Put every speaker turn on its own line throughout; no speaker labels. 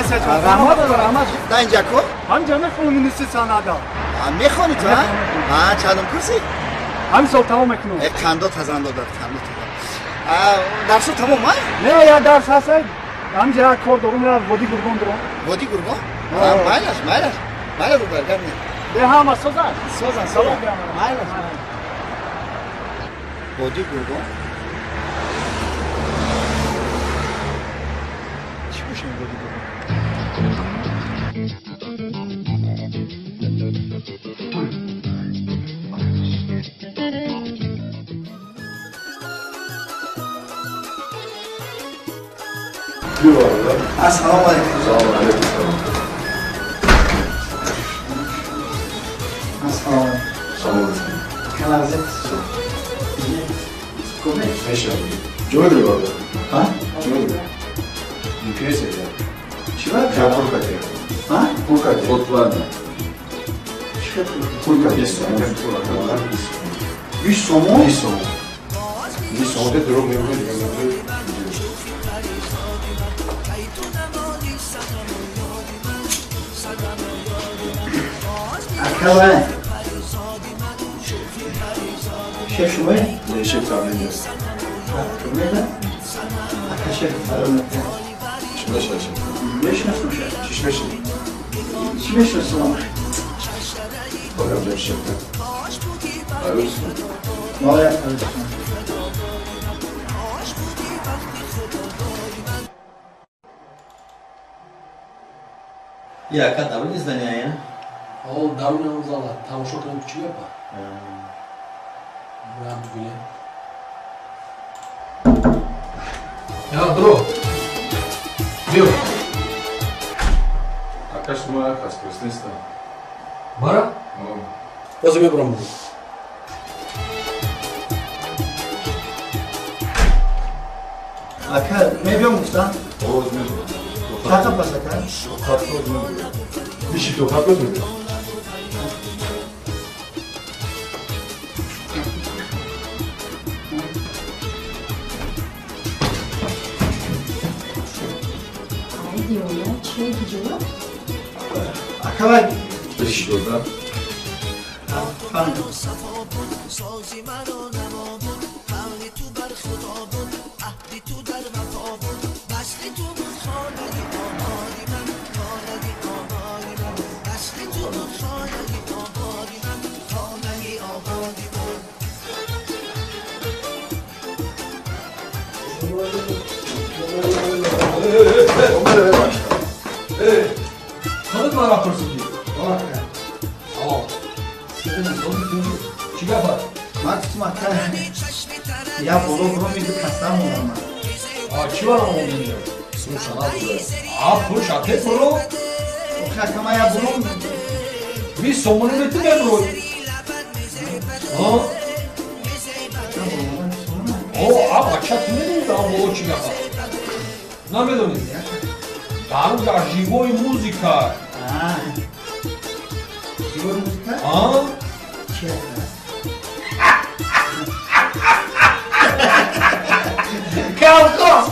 کسی جان
رحمت
در اینجا کو؟
همجا میخونی نیستی سانادا
میخونی تو ها؟ چندم کرسی؟
همین سال تمام میکنم
کندو تزن دادر کندو تزن درسو تمام های؟
نه یا درس هست همجا کار دارم را بودی گرگون دارم
بودی گرگون؟ مایلش رو برگرد نه
به همه سوزن
مایلش بودی گرگون چی باشیم بودی گرگون؟ السلام علیکم.
السلام علیکم.
السلام علیکم.
سلام علیکم.
کنارزت. Come?
Meşe. Joy'dur orada.
Ha?
Joy'dur. Mümkün ise ya.
Çıvar mı?
Ya Furkat'e.
Ha?
Furkat'e. Fotlar mı?
Çıkart.
Furkat'e.
Bir somon.
Bir somon. Bir somon da durum yok.
Akava. Şef şu mu?
Ne şef tahmin ediyorsun?
Ne lan? Şef falan.
Şuna şaşın.
Beş nasıl bir şey?
Şişmeşin.
İki beş nasıl olmuş?
Bakalım bir şeften. Hayırlı olsun.
Ne oluyor arkadaşlar?
Ya kadar mı izleniyor ya?
O davranışımız Allah. Tam şu kadar küçük yapma. Buram bugün. Ya bro. Diyor.
Akaş numara kas kırstın
Bana?
Tamam.
O zaman buram bugün.
Akar, ne biliyor musun lan?
O ne?
Şaka pas akar.
Tatlı ne? Bir şey tokatlı mı?
Ne diyor ya? Şey gidiyor.
Akava.
Bir şey orada.
Tamam.
Onları ver başla.
Kadın mı aratırsın diyor.
Bak.
Tamam. Sizin onu çık yapar.
Maksimum akar. Ya bolo bolo muydu kastan mı olma?
Açı var ama onun diyor. Sonuçta ne yapıyor? Push atet bro.
O kakama ya bolo mu?
Bir somunu bitti be bro. Ha? O açat ne diyor da o çık yapar. Ne medoni? Tam da živoj muzika.
Живой музыка?
Ha?
Честно.
Kalkos!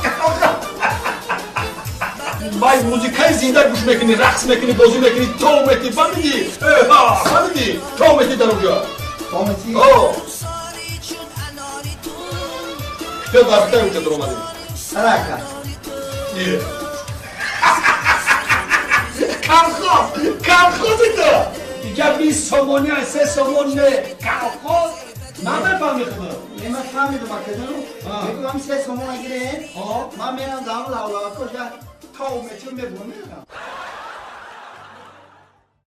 Vay muzikayı zinda kuş mekini, raks mekini, bozu mekini, tov mekini, famidi! Famidi! Tov mekini darunca.
Комити.
Oh! Кто darıkta ülke durmadı?
Сарака.
Niye? Kalkos! Kalkos idi! Diğer bir somonu, ses somonu, kalkos! Ne fahmedin?
Nima fahmidim akadın?
Ha.
Peki ben size somona gireyim.
Ha.
Ben benim damla Allah'a koşa. Tav metin ve bunu.